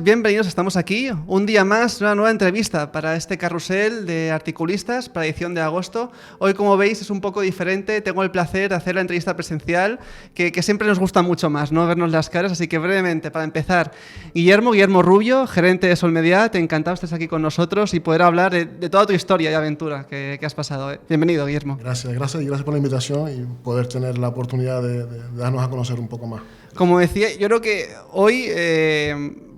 bienvenidos, estamos aquí. Un día más, una nueva entrevista para este carrusel de articulistas para edición de agosto. Hoy, como veis, es un poco diferente. Tengo el placer de hacer la entrevista presencial, que siempre nos gusta mucho más, ¿no? Vernos las caras. Así que brevemente, para empezar, Guillermo Rubio, gerente de Solmediat, encantado de estar aquí con nosotros y poder hablar de toda tu historia y aventura que has pasado. Bienvenido, Guillermo. Gracias por la invitación y poder tener la oportunidad de darnos a conocer un poco más. Como decía, yo creo que hoy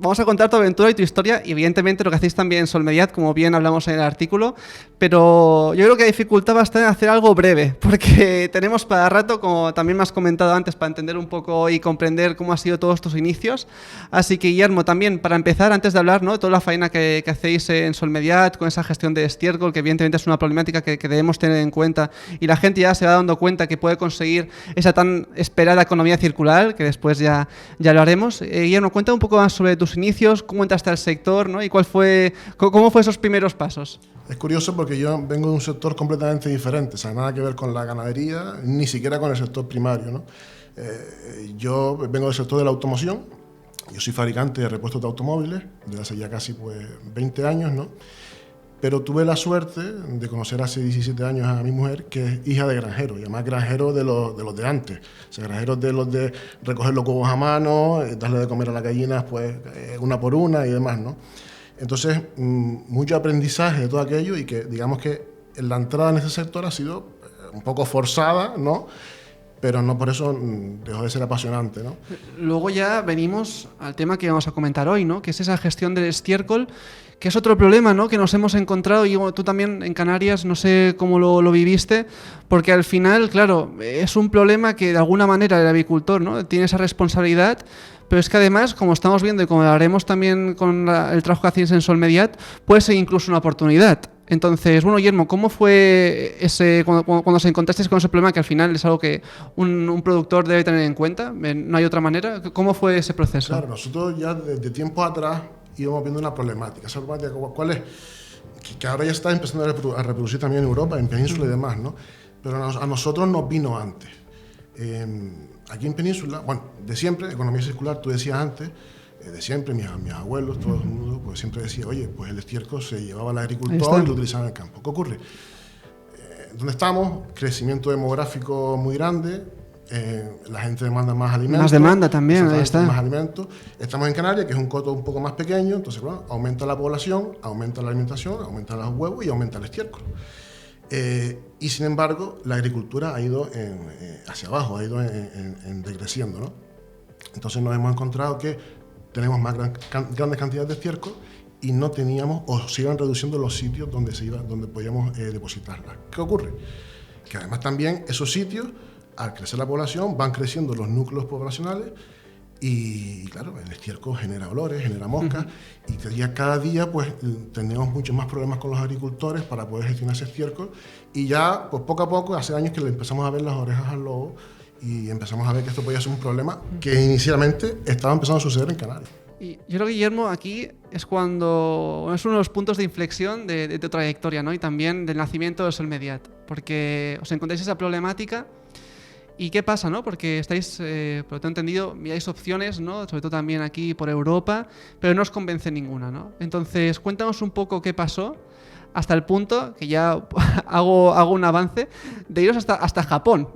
vamos a contar tu aventura y tu historia, y evidentemente lo que hacéis también en Solmediat, como bien hablamos en el artículo, pero yo creo que dificulta bastante hacer algo breve, porque tenemos para rato, como también me has comentado antes, para entender un poco y comprender cómo han sido todos tus inicios. Así que, Guillermo, también para empezar, antes de hablar, ¿no?, de toda la faena que hacéis en Solmediat, con esa gestión de estiércol, que evidentemente es una problemática que debemos tener en cuenta, y la gente ya se va dando cuenta que puede conseguir esa tan esperada economía circular, que después ya lo haremos. Guillermo, cuenta un poco más sobre tus inicios, cómo entraste al sector, ¿no?, y cómo fue esos primeros pasos. Es curioso porque yo vengo de un sector completamente diferente, o sea, nada que ver con la ganadería, ni siquiera con el sector primario, ¿no? Yo vengo del sector de la automoción, yo soy fabricante de repuestos de automóviles desde hace ya casi 20 años, ¿no? Pero tuve la suerte de conocer hace 17 años a mi mujer, que es hija de granjeros, y además granjeros de los de antes. O sea, granjeros de los de recoger los huevos a mano, darle de comer a las gallinas pues, una por una y demás, ¿no? Entonces, mucho aprendizaje de todo aquello, y que digamos que la entrada en ese sector ha sido un poco forzada, ¿no?, pero no por eso dejó de ser apasionante, ¿no? Luego ya venimos al tema que vamos a comentar hoy, ¿no?, que es esa gestión del estiércol, que es otro problema, ¿no?, que nos hemos encontrado, y tú también en Canarias, no sé cómo lo viviste, porque al final, claro, es un problema que de alguna manera el avicultor, ¿no?, tiene esa responsabilidad, pero es que además, como estamos viendo y como haremos también con el trabajo que hacéis en Solmediat, puede ser incluso una oportunidad. Entonces, bueno, Guillermo, ¿cómo fue cuando os encontrasteis con ese problema, que al final es algo que un productor debe tener en cuenta? No hay otra manera. ¿Cómo fue ese proceso? Claro, nosotros ya desde tiempo atrás íbamos viendo una problemática. Esa problemática, ¿cuál es? Que ahora ya está empezando a reproducir también en Europa, en Península y demás, ¿no? Pero a nosotros nos vino antes. Aquí en Península, bueno, de siempre, economía circular, tú decías antes, de siempre, mis abuelos, todo el mundo, pues siempre decía, oye, pues el estiércol se llevaba al agricultor y lo utilizaba en el campo. ¿Qué ocurre? ¿Dónde estamos? Crecimiento demográfico muy grande, la gente demanda más alimentos. Más demanda también, ahí está. Más alimentos. Estamos en Canarias, que es un coto un poco más pequeño, entonces, bueno, aumenta la población, aumenta la alimentación, aumenta los huevos y aumenta el estiércol. Y sin embargo, la agricultura ha ido hacia abajo, ha ido decreciendo, ¿no? Entonces nos hemos encontrado que tenemos más grandes cantidades de estiércol y no teníamos, o se iban reduciendo los sitios donde podíamos depositarla. ¿Qué ocurre? Que además también esos sitios, al crecer la población, van creciendo los núcleos poblacionales y claro, el estiércol genera olores, genera moscas, y ya cada día pues tenemos muchos más problemas con los agricultores para poder gestionar ese estiércol, y ya pues poco a poco, hace años que le empezamos a ver las orejas al lobo y empezamos a ver que esto podía ser un problema que inicialmente estaba empezando a suceder en Canarias. Y yo creo que, Guillermo, aquí es uno de los puntos de inflexión de tu trayectoria, ¿no?, y también del nacimiento de Solmediat, porque os encontráis esa problemática. ¿Y qué pasa, no? Porque estáis, por lo que he entendido, miráis opciones, ¿no?, sobre todo también aquí por Europa, pero no os convence ninguna, ¿no? Entonces, cuéntanos un poco qué pasó hasta el punto, que ya hago un avance, de iros hasta Japón,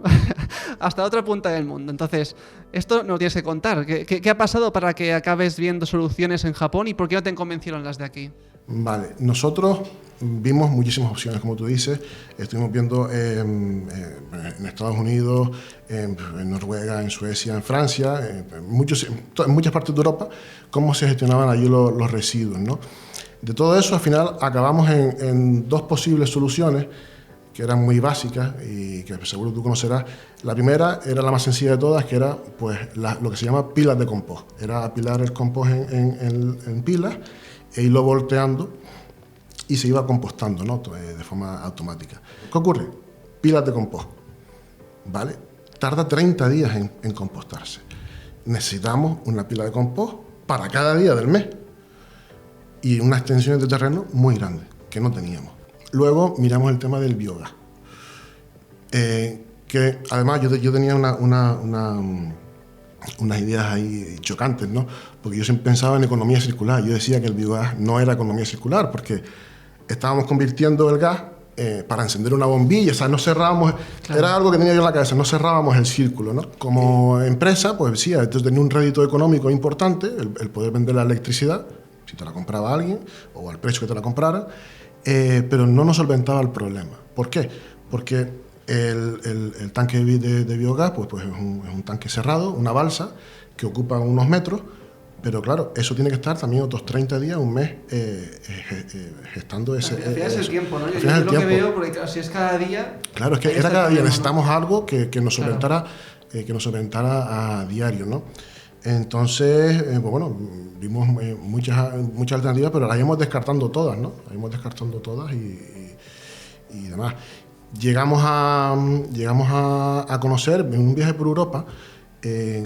hasta otra punta del mundo. Entonces, esto nos tienes que contar. ¿Qué ha pasado para que acabes viendo soluciones en Japón y por qué no te convencieron las de aquí? Vale, nosotros vimos muchísimas opciones, como tú dices. Estuvimos viendo en Estados Unidos, en Noruega, en Suecia, en Francia, en muchas partes de Europa, cómo se gestionaban allí los residuos, ¿no? De todo eso, al final, acabamos en dos posibles soluciones que eran muy básicas y que seguro tú conocerás. La primera era la más sencilla de todas, que era pues, lo que se llama pilas de compost. Era apilar el compost en pilas e irlo volteando y se iba compostando, ¿no?, de forma automática. ¿Qué ocurre? Pilas de compost, ¿vale? Tarda 30 días en compostarse. Necesitamos una pila de compost para cada día del mes y unas extensiones de terreno muy grandes que no teníamos. Luego miramos el tema del biogás, que además yo tenía una unas ideas ahí chocantes, ¿no? Porque yo siempre pensaba en economía circular. Yo decía que el biogás no era economía circular, porque estábamos convirtiendo el gas para encender una bombilla, o sea, no cerrábamos, claro. Era algo que tenía yo en la cabeza, no cerrábamos el círculo, ¿no? Como empresa, pues sí, entonces tenía un rédito económico importante, el poder vender la electricidad, si te la compraba alguien, o al precio que te la comprara, pero no nos solventaba el problema. ¿Por qué? Porque el tanque de biogás pues es un tanque cerrado, una balsa, que ocupa unos metros, pero claro, eso tiene que estar también otros 30 días, un mes, gestando ese... Al final es el tiempo, ¿no? Yo lo que veo, porque claro, si es cada día... Claro, es que era cada día, necesitamos, ¿no?, algo que nos solventara, claro, que nos solventara a diario, ¿no? Entonces, pues bueno, vimos muchas alternativas, pero las íbamos descartando todas, ¿no? Las íbamos descartando todas y demás. Llegamos a conocer, en un viaje por Europa,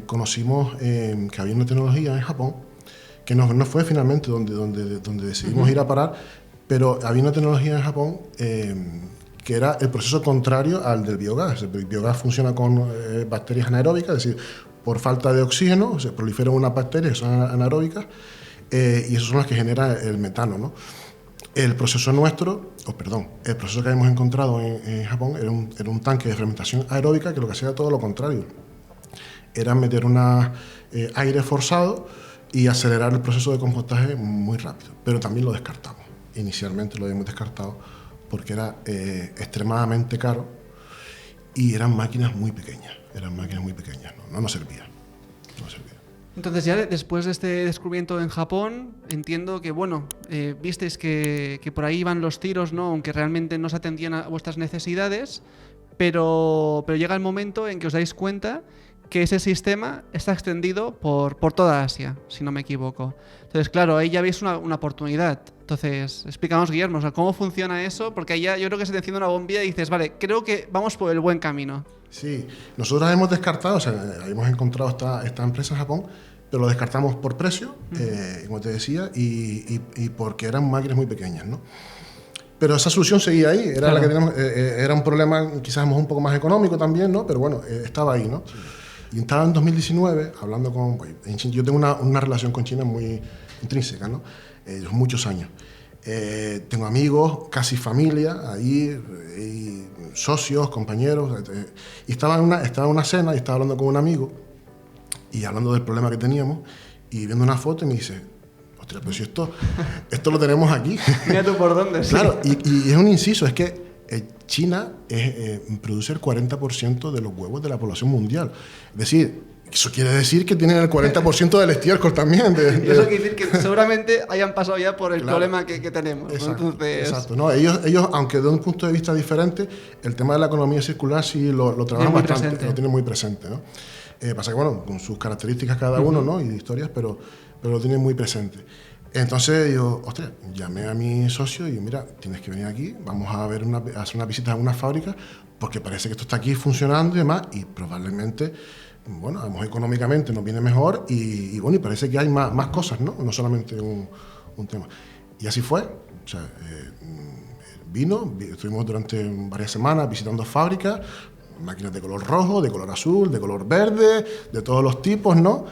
conocimos que había una tecnología en Japón, que no fue finalmente donde decidimos ir a parar, pero había una tecnología en Japón que era el proceso contrario al del biogás. El biogás funciona con bacterias anaeróbicas, es decir, por falta de oxígeno se proliferan unas bacterias que son anaeróbicas y esas son las que generan el metano, ¿no? El proceso el proceso que habíamos encontrado en Japón era un tanque de fermentación aeróbica que lo que hacía era todo lo contrario. Era meter aire forzado y acelerar el proceso de compostaje muy rápido. Pero también lo descartamos. Inicialmente lo habíamos descartado porque era extremadamente caro y eran máquinas muy pequeñas. No nos servía. Entonces ya después de este descubrimiento en Japón, entiendo que, bueno, visteis que por ahí iban los tiros, ¿no? Aunque realmente no se atendían a vuestras necesidades, pero llega el momento en que os dais cuenta que ese sistema está extendido por toda Asia, si no me equivoco. Entonces, claro, ahí ya veis una oportunidad. Entonces, explícanos, Guillermo, o sea, ¿cómo funciona eso? Porque ahí ya yo creo que se te enciende una bombilla y dices, vale, creo que vamos por el buen camino. Sí, nosotros hemos descartado, o sea, hemos encontrado esta empresa en Japón, pero lo descartamos por precio, como te decía, y porque eran máquinas muy pequeñas, ¿no? Pero esa solución seguía ahí, era, claro, la que teníamos, era un problema quizás un poco más económico también, ¿no? Pero bueno, estaba ahí, ¿no? Sí. Y estaba en 2019 hablando yo tengo una relación con China muy intrínseca, ¿no? Muchos años. Tengo amigos, casi familia, ahí, socios, compañeros. Y estaba en una cena y estaba hablando con un amigo y hablando del problema que teníamos y viendo una foto y me dice, ostras, pero si esto lo tenemos aquí. Mira tú por dónde. Claro, sí. Y es un inciso, es que China produce el 40% de los huevos de la población mundial. Es decir, eso quiere decir que tienen el 40% del estiércol también. Y eso quiere decir que seguramente hayan pasado ya por el, claro, problema que tenemos. Exacto, ¿no? Entonces... exacto. No, ellos, aunque de un punto de vista diferente, el tema de la economía circular sí lo trabajan bastante, lo tienen muy presente, ¿no? Pasa que, bueno, con sus características cada uno, ¿no? Y historias, pero lo tienen muy presente. Entonces digo, ostras, llamé a mi socio y mira, tienes que venir aquí, vamos a hacer una visita a una fábrica, porque parece que esto está aquí funcionando y demás, y probablemente, bueno, vamos, económicamente nos viene mejor y bueno, y parece que hay más cosas, ¿no? No solamente un tema. Y así fue. O sea, estuvimos durante varias semanas visitando fábricas, máquinas de color rojo, de color azul, de color verde, de todos los tipos, ¿no?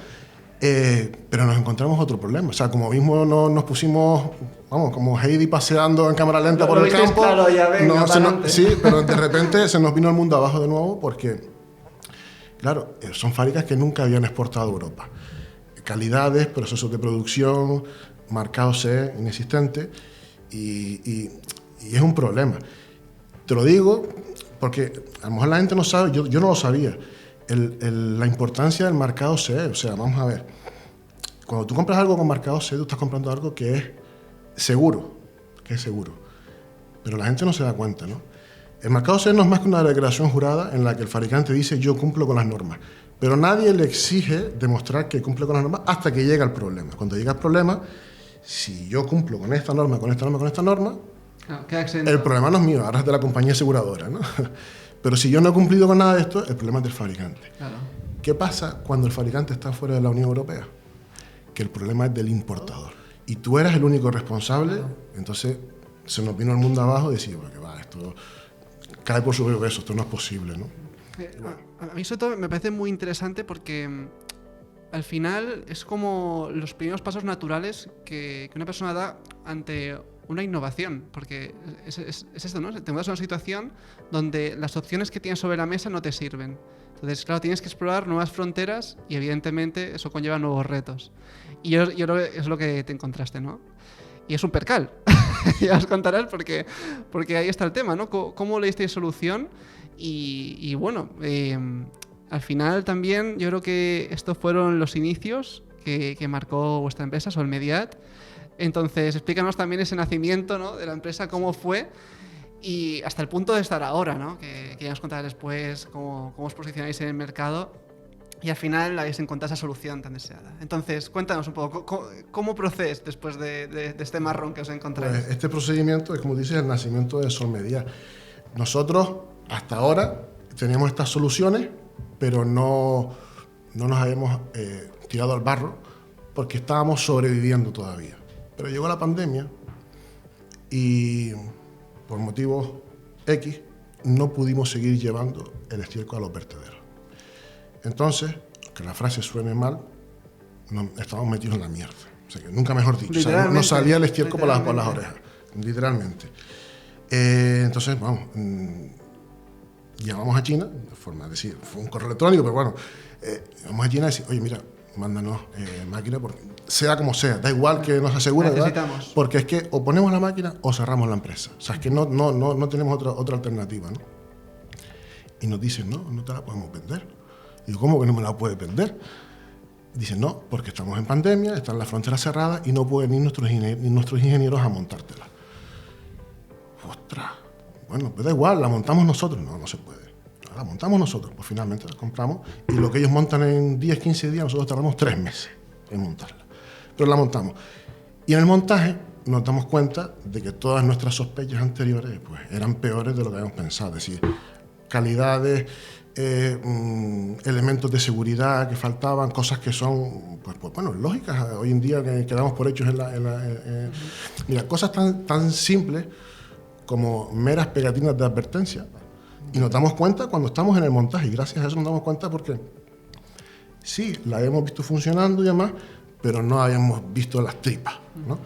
Pero nos encontramos otro problema. O sea, como mismo nos pusimos, vamos, como Heidi paseando en cámara lenta por el campo. Claro, ya venga, sí, pero de repente se nos vino el mundo abajo de nuevo porque, claro, son fábricas que nunca habían exportado a Europa. Calidades, procesos de producción, marcado C inexistente y es un problema. Te lo digo porque a lo mejor la gente no sabe, yo no lo sabía. La importancia del marcado CE, o sea, vamos a ver, cuando tú compras algo con marcado CE, tú estás comprando algo que es seguro, pero la gente no se da cuenta, ¿no? El marcado CE no es más que una declaración jurada en la que el fabricante dice yo cumplo con las normas, pero nadie le exige demostrar que cumple con las normas hasta que llega el problema. Cuando llega el problema, si yo cumplo con esta norma, con esta norma, el problema no es mío, ahora es de la compañía aseguradora, ¿no? Pero si yo no he cumplido con nada de esto, el problema es del fabricante. Claro. ¿Qué pasa cuando el fabricante está fuera de la Unión Europea? Que el problema es del importador. Y tú eras el único responsable, claro. Entonces se nos vino el mundo abajo y decimos, que va, esto cae por su propio peso, esto no es posible, ¿no? A mí sobre todo me parece muy interesante porque al final es como los primeros pasos naturales que una persona da ante una innovación, porque es esto, ¿no? Te encuentras en una situación donde las opciones que tienes sobre la mesa no te sirven. Entonces, claro, tienes que explorar nuevas fronteras y evidentemente eso conlleva nuevos retos. Y yo creo que es lo que te encontraste, ¿no? Y es un percal. Ya os contarás porque ahí está el tema, ¿no? ¿Cómo le disteis solución? Y bueno, al final también yo creo que estos fueron los inicios que marcó vuestra empresa, Solmediat. Entonces, explícanos también ese nacimiento, ¿no?, de la empresa, cómo fue y hasta el punto de estar ahora, ¿no? Que ya nos contarás después cómo os posicionáis en el mercado y al final habéis encontrado esa solución tan deseada. Entonces, cuéntanos un poco, ¿cómo procedes después de este marrón que os encontráis? Pues este procedimiento es, como dices, el nacimiento de Solmediat. Nosotros, hasta ahora, teníamos estas soluciones, pero no nos habíamos tirado al barro porque estábamos sobreviviendo todavía. Pero llegó la pandemia y por motivos X no pudimos seguir llevando el estiércol a los vertederos. Entonces, que la frase suene mal, estábamos metidos en la mierda. O sea, que nunca mejor dicho. O sea, nos salía el estiércol por las orejas, literalmente. Entonces, vamos, llamamos a China, de forma de decir, fue un correo electrónico, pero bueno, vamos a China y decir, oye, mira, mándanos máquina, porque sea como sea, da igual que nos asegure, necesitamos. Porque es que o ponemos la máquina o cerramos la empresa. O sea, es que no tenemos otra alternativa, ¿no? Y nos dicen, no te la podemos vender. Digo, ¿cómo que no me la puedes vender? Dicen, no, porque estamos en pandemia, están las fronteras cerradas y no pueden ir nuestros ingenieros a montártela. ¡Ostras! Bueno, pues da igual, la montamos nosotros. No se puede. La montamos nosotros, pues finalmente la compramos y lo que ellos montan en 10, 15 días, nosotros tardamos 3 meses en montarla. Pero la montamos. Y en el montaje nos damos cuenta de que todas nuestras sospechas anteriores pues, eran peores de lo que habíamos pensado. Es decir, calidades, elementos de seguridad que faltaban, cosas que son, pues bueno, lógicas hoy en día que damos por hechos mira, cosas tan simples como meras pegatinas de advertencia. Y nos damos cuenta cuando estamos en el montaje, y gracias a eso nos damos cuenta porque sí, la habíamos visto funcionando y demás, pero no habíamos visto las tripas, ¿no?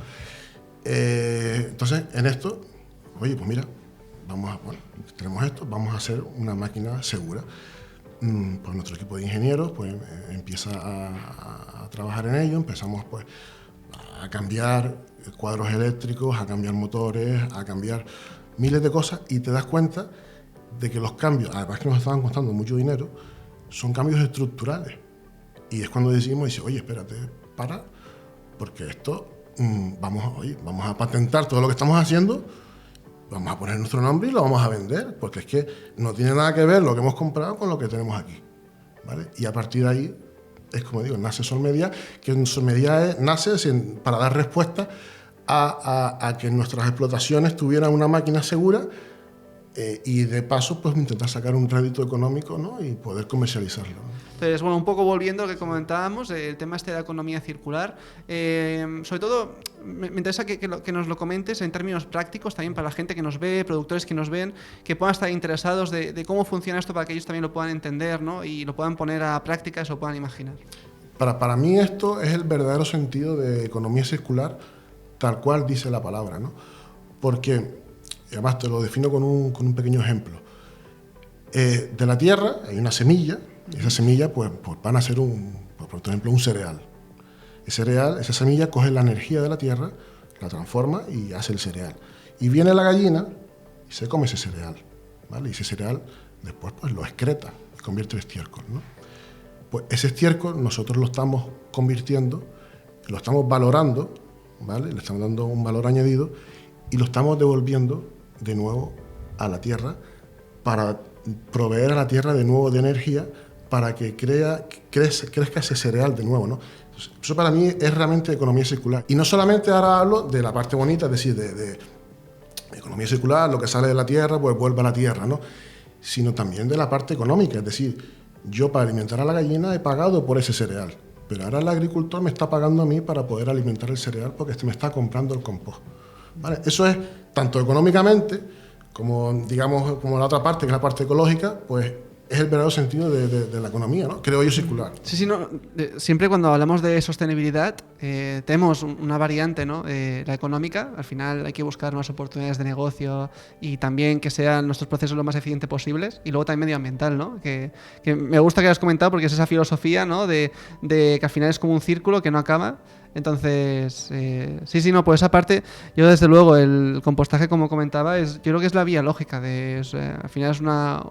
Entonces, en esto, oye, pues mira, tenemos esto, vamos a hacer una máquina segura. Pues nuestro equipo de ingenieros pues, empieza a trabajar en ello, empezamos pues, a cambiar cuadros eléctricos, a cambiar motores, a cambiar miles de cosas, y te das cuenta de que los cambios, además que nos estaban costando mucho dinero, son cambios estructurales. Y es cuando decidimos, oye, espérate, para, porque esto, vamos a patentar todo lo que estamos haciendo, vamos a poner nuestro nombre y lo vamos a vender, porque es que no tiene nada que ver lo que hemos comprado con lo que tenemos aquí, ¿vale? Y a partir de ahí, es como digo, nace Solmediat, que Solmediat nace para dar respuesta a que nuestras explotaciones tuvieran una máquina segura, y de paso pues intentar sacar un rédito económico, ¿no? Y poder comercializarlo, ¿no? Entonces, bueno, un poco volviendo a lo que comentábamos, el tema de la economía circular, sobre todo me interesa que nos lo comentes en términos prácticos también para la gente que nos ve, productores que nos ven, que puedan estar interesados de cómo funciona esto para que ellos también lo puedan entender, ¿no? Y lo puedan poner a práctica, se lo puedan imaginar. Para mí esto es el verdadero sentido de economía circular, tal cual dice la palabra, ¿no? Porque, además te lo defino con un pequeño ejemplo. De la tierra hay una semilla, y esa semilla pues van a ser por ejemplo, un cereal. Esa semilla coge la energía de la tierra, la transforma y hace el cereal. Y viene la gallina y se come ese cereal, ¿vale? Y ese cereal después pues lo excreta y convierte en estiércol, ¿no? Pues ese estiércol nosotros lo estamos convirtiendo, lo estamos valorando, ¿vale? Le estamos dando un valor añadido y lo estamos devolviendo de nuevo a la tierra para proveer a la tierra de nuevo de energía para que crezca ese cereal de nuevo, ¿no? Entonces, eso para mí es realmente economía circular. Y no solamente ahora hablo de la parte bonita, es decir, de economía circular, lo que sale de la tierra pues vuelve a la tierra, ¿no? Sino también de la parte económica, es decir, yo para alimentar a la gallina he pagado por ese cereal, pero ahora el agricultor me está pagando a mí para poder alimentar el cereal porque me está comprando el compost, ¿vale? Eso es tanto económicamente como, digamos, como la otra parte, que es la parte ecológica, pues es el verdadero sentido de la economía, ¿no? Creo yo, circular. Sí, no, siempre cuando hablamos de sostenibilidad tenemos una variante, ¿no? La económica. Al final hay que buscar más oportunidades de negocio y también que sean nuestros procesos lo más eficientes posibles. Y luego también medioambiental, ¿no? Que me gusta que hayas comentado porque es esa filosofía, ¿no? De que al final es como un círculo que no acaba. Entonces, sí, no, por esa parte, yo desde luego el compostaje, como comentaba, yo creo que es la vía lógica. Al final es una...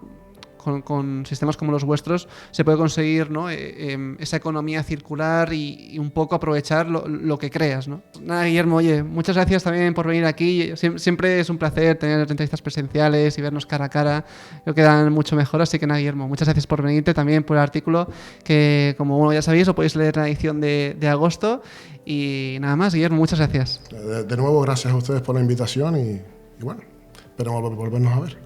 Con sistemas como los vuestros se puede conseguir, ¿no? Esa economía circular y un poco aprovechar lo que creas, ¿no? Nada, Guillermo, oye, muchas gracias también por venir aquí. Siempre es un placer tener entrevistas presenciales y vernos cara a cara. Creo que dan mucho mejor, así que nada, Guillermo, muchas gracias por venirte, también por el artículo que, como bueno, ya sabéis, lo podéis leer en la edición de agosto. Y nada más, Guillermo, muchas gracias. De nuevo, gracias a ustedes por la invitación y bueno, esperamos volvernos a ver.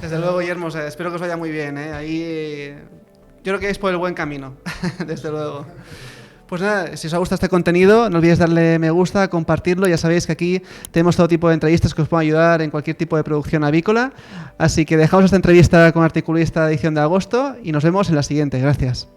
Desde luego, Guillermo, espero que os vaya muy bien, ¿eh? Ahí yo creo que vais por el buen camino, desde luego. Pues nada, si os ha gustado este contenido, no olvidéis darle me gusta, compartirlo. Ya sabéis que aquí tenemos todo tipo de entrevistas que os pueden ayudar en cualquier tipo de producción avícola. Así que dejamos esta entrevista con Articulista edición de agosto y nos vemos en la siguiente. Gracias.